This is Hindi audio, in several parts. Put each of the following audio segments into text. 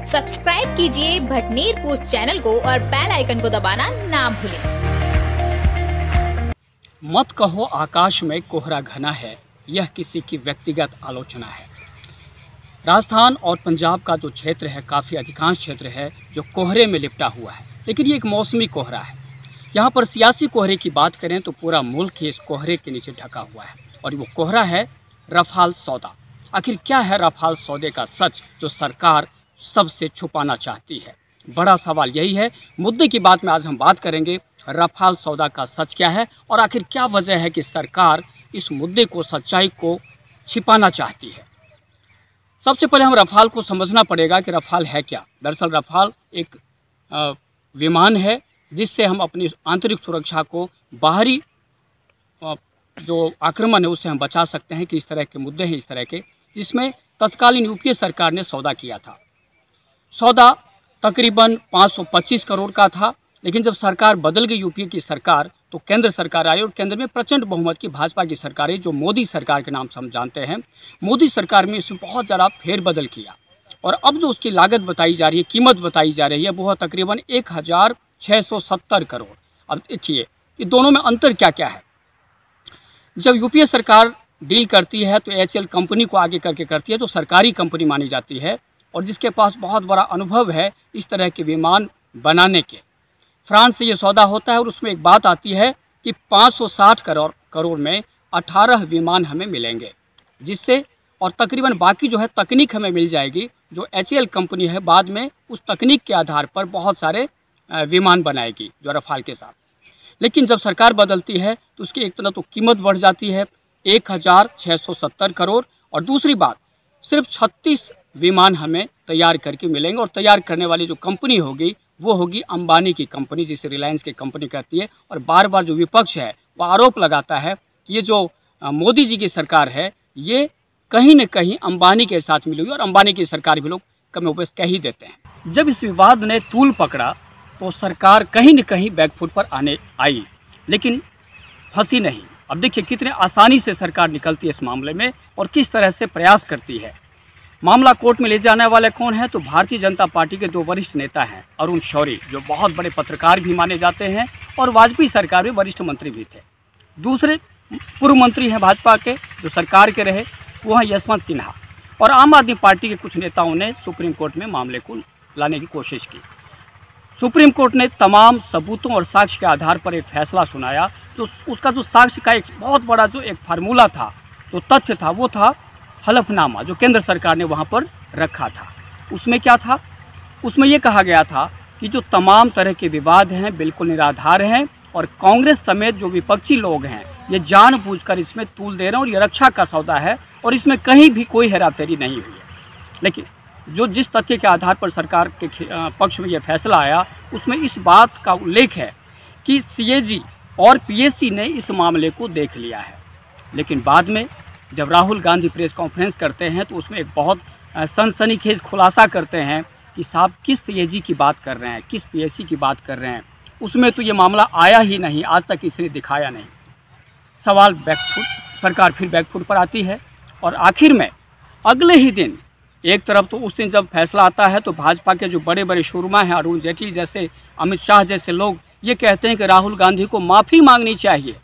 सब्सक्राइब कीजिए भटनीर पोस्ट चैनल को और बेल आइकन को दबाना ना भूलें। मत कहो आकाश में कोहरा घना है, यह किसी की व्यक्तिगत आलोचना है। राजस्थान और पंजाब का जो क्षेत्र है, काफ़ी अधिकांश क्षेत्र है जो कोहरे में लिपटा हुआ है, लेकिन ये एक मौसमी कोहरा है। यहाँ पर सियासी कोहरे की बात करें तो पूरा मुल्क ही इस कोहरे के नीचे ढका हुआ है, और वो कोहरा है रफाल सौदा। आखिर क्या है रफाल सौदे का सच जो सरकार सबसे छुपाना चाहती है? बड़ा सवाल यही है। मुद्दे की बात में आज हम बात करेंगे, रफाल सौदा का सच क्या है और आखिर क्या वजह है कि सरकार इस मुद्दे को, सच्चाई को छिपाना चाहती है। सबसे पहले हम रफाल को समझना पड़ेगा कि रफाल है क्या। दरअसल रफाल एक विमान है जिससे हम अपनी आंतरिक सुरक्षा को, बाहरी जो आक्रमण है उससे हम बचा सकते हैं। कि इस तरह के मुद्दे हैं इस तरह के, जिसमें तत्कालीन यूपीए सरकार ने सौदा किया था। सौदा तकरीबन 525 करोड़ का था, लेकिन जब सरकार बदल गई यूपीए की सरकार, तो केंद्र सरकार आई और केंद्र में प्रचंड बहुमत की भाजपा की सरकार है, जो मोदी सरकार के नाम से हम जानते हैं। मोदी सरकार में इसमें बहुत ज़्यादा फेरबदल किया, और अब जो उसकी लागत बताई जा रही है, कीमत बताई जा रही है, वो है तकरीबन 1670 करोड़। अब देखिए ये दोनों में अंतर क्या क्या है। जब यूपीए सरकार डील करती है तो एचएएल कंपनी को आगे करके करती है, जो सरकारी कंपनी मानी जाती है और जिसके पास बहुत बड़ा अनुभव है इस तरह के विमान बनाने के। फ्रांस से ये सौदा होता है और उसमें एक बात आती है कि 560 करोड़ में 18 विमान हमें मिलेंगे, जिससे और तकरीबन बाकी जो है तकनीक हमें मिल जाएगी। जो एचएएल कंपनी है बाद में उस तकनीक के आधार पर बहुत सारे विमान बनाएगी जो रफाल के साथ। लेकिन जब सरकार बदलती है तो उसकी एक तरह तो कीमत बढ़ जाती है 1670 करोड़, और दूसरी बात सिर्फ 36 विमान हमें तैयार करके मिलेंगे, और तैयार करने वाली जो कंपनी होगी वो होगी अंबानी की कंपनी, जिसे रिलायंस की कंपनी करती है। और बार बार जो विपक्ष है वो आरोप लगाता है कि ये जो मोदी जी की सरकार है ये कहीं न कहीं अंबानी के साथ मिली हुई, और अंबानी की सरकार भी लोग कम उपस कह ही देते हैं। जब इस विवाद ने तूल पकड़ा तो सरकार कहीं न कहीं बैकफुट पर आने आई, लेकिन फंसी नहीं। अब देखिए कितने आसानी से सरकार निकलती है इस मामले में और किस तरह से प्रयास करती है। मामला कोर्ट में ले जाने वाले कौन है? तो भारतीय जनता पार्टी के 2 वरिष्ठ नेता हैं। अरुण शौरी जो बहुत बड़े पत्रकार भी माने जाते हैं और वाजपेयी सरकार में वरिष्ठ मंत्री भी थे। दूसरे पूर्व मंत्री हैं भाजपा के जो सरकार के रहे, वो हैं यशवंत सिन्हा। और आम आदमी पार्टी के कुछ नेताओं ने सुप्रीम कोर्ट में मामले को लाने की कोशिश की। सुप्रीम कोर्ट ने तमाम सबूतों और साक्ष्य के आधार पर एक फैसला सुनाया। तो उसका जो साक्ष्य का एक बहुत बड़ा जो एक फार्मूला था, जो तथ्य था, वो था हलफनामा जो केंद्र सरकार ने वहाँ पर रखा था। उसमें क्या था? उसमें ये कहा गया था कि जो तमाम तरह के विवाद हैं बिल्कुल निराधार हैं, और कांग्रेस समेत जो विपक्षी लोग हैं ये जानबूझकर इसमें तूल दे रहे हैं, और ये रक्षा का सौदा है और इसमें कहीं भी कोई हेराफेरी नहीं हुई है। लेकिन जिस तथ्य के आधार पर सरकार के पक्ष में यह फैसला आया, उसमें इस बात का उल्लेख है कि सीएजी और पीएससी ने इस मामले को देख लिया है। लेकिन बाद में जब राहुल गांधी प्रेस कॉन्फ्रेंस करते हैं तो उसमें एक बहुत सनसनीखेज खुलासा करते हैं कि साहब किस सीएजी की बात कर रहे हैं, किस पीएससी की बात कर रहे हैं, उसमें तो ये मामला आया ही नहीं, आज तक इसने दिखाया नहीं। सवाल बैकफुट, सरकार फिर बैकफुट पर आती है, और आखिर में अगले ही दिन एक तरफ तो उस दिन जब फैसला आता है तो भाजपा के जो बड़े बड़े शोरमा हैं, अरुण जेटली जैसे, अमित शाह जैसे लोग ये कहते हैं कि राहुल गांधी को माफ़ी मांगनी चाहिए।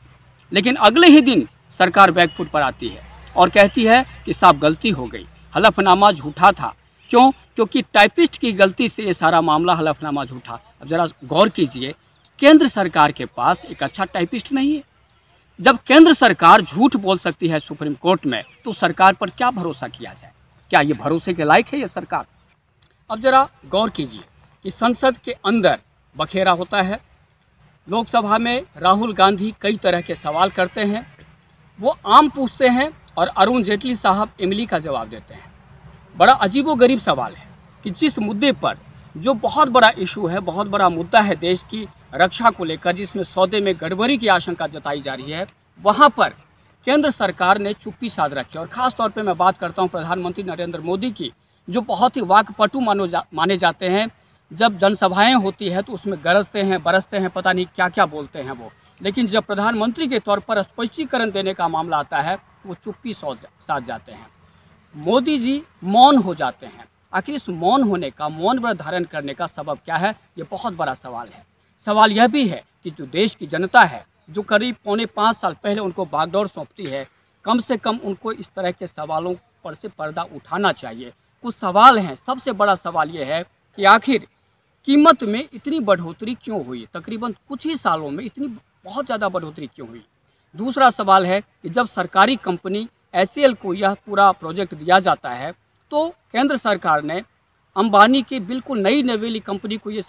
लेकिन अगले ही दिन सरकार बैकफुट पर आती है और कहती है कि साहब गलती हो गई, हलफनामा झूठा था। क्यों? क्योंकि टाइपिस्ट की गलती से ये सारा मामला, हलफनामा झूठा। अब ज़रा गौर कीजिए, केंद्र सरकार के पास एक अच्छा टाइपिस्ट नहीं है। जब केंद्र सरकार झूठ बोल सकती है सुप्रीम कोर्ट में, तो सरकार पर क्या भरोसा किया जाए? क्या ये भरोसे के लायक है ये सरकार? अब ज़रा गौर कीजिए कि संसद के अंदर बखेरा होता है, लोकसभा में राहुल गांधी कई तरह के सवाल करते हैं, वो आम पूछते हैं और अरुण जेटली साहब इमली का जवाब देते हैं। बड़ा अजीबोगरीब सवाल है कि जिस मुद्दे पर, जो बहुत बड़ा इशू है, बहुत बड़ा मुद्दा है देश की रक्षा को लेकर, जिसमें सौदे में गड़बड़ी की आशंका जताई जा रही है, वहाँ पर केंद्र सरकार ने चुप्पी साध रखी। और ख़ास तौर पे मैं बात करता हूँ प्रधानमंत्री नरेंद्र मोदी की, जो बहुत ही वाकपटु माने जाते हैं। जब जनसभाएं होती है तो उसमें गरजते हैं, बरसते हैं, पता नहीं क्या क्या बोलते हैं वो, लेकिन जब प्रधानमंत्री के तौर पर स्पष्टीकरण देने का मामला आता है तो वो चुप्पी साध जाते हैं। मोदी जी मौन हो जाते हैं, आखिर इस मौन होने का, मौन व्रत धारण करने का सबब क्या है, ये बहुत बड़ा सवाल है। सवाल यह भी है कि जो देश की जनता है, जो करीब 4.25 साल पहले उनको बागडोर सौंपती है, कम से कम उनको इस तरह के सवालों पर से पर्दा उठाना चाहिए। कुछ सवाल हैं। सबसे बड़ा सवाल ये है कि आखिर कीमत में इतनी बढ़ोतरी क्यों हुई, तकरीबन कुछ ही सालों में इतनी बहुत ज़्यादा बढ़ोतरी क्यों हुई। दूसरा सवाल है कि जब सरकारी कंपनी SCL को यह पूरा प्रोजेक्ट दिया जाता है तो केंद्र सरकार ने अंबानी की बिल्कुल नई नवेली कंपनी को ये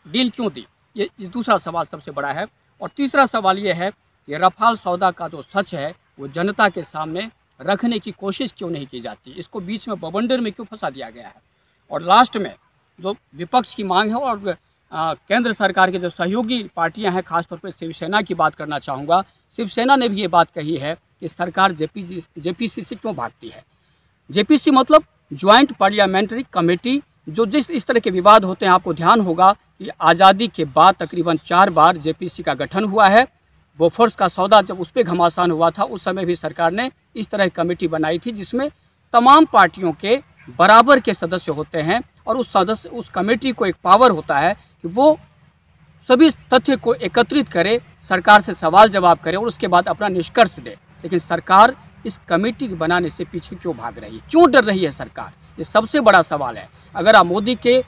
डील क्यों दी, ये दूसरा सवाल सबसे बड़ा है। और तीसरा सवाल ये है कि रफाल सौदा का जो सच है वो जनता के सामने रखने की कोशिश क्यों नहीं की जाती, इसको बीच में बवंडर में क्यों फंसा दिया गया है। और लास्ट में जो विपक्ष की मांग है और केंद्र सरकार के जो सहयोगी पार्टियां हैं, खासतौर पर शिवसेना की बात करना चाहूँगा। शिवसेना ने भी ये बात कही है कि सरकार JPC से क्यों भागती है। JPC मतलब ज्वाइंट पार्लियामेंट्री कमेटी, जो इस तरह के विवाद होते हैं, आपको ध्यान होगा कि आज़ादी के बाद तकरीबन 4 बार JPC का गठन हुआ है। बोफोर्स का सौदा जब उस पर घमासान हुआ था, उस समय भी सरकार ने इस तरह की कमेटी बनाई थी जिसमें तमाम पार्टियों के बराबर के सदस्य होते हैं और उस कमेटी को एक पावर होता है कि वो सभी तथ्य को एकत्रित करे, सरकार से सवाल जवाब करे और उसके बाद अपना निष्कर्ष दे। लेकिन सरकार इस कमेटी के बनाने से पीछे क्यों भाग रही है, क्यों डर रही है सरकार, ये सबसे बड़ा सवाल है। अगर आप मोदी के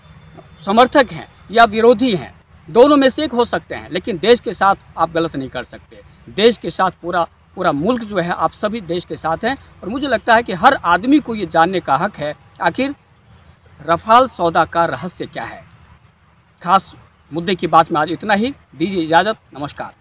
समर्थक हैं या विरोधी हैं, दोनों में से एक हो सकते हैं, लेकिन देश के साथ आप गलत नहीं कर सकते। देश के साथ पूरा मुल्क जो है, आप सभी देश के साथ हैं। और मुझे लगता है कि हर आदमी को ये जानने का हक है आखिर रफाल सौदा का रहस्य क्या है। खास मुद्दे की बात में आज इतना ही। दीजिए इजाज़त, नमस्कार।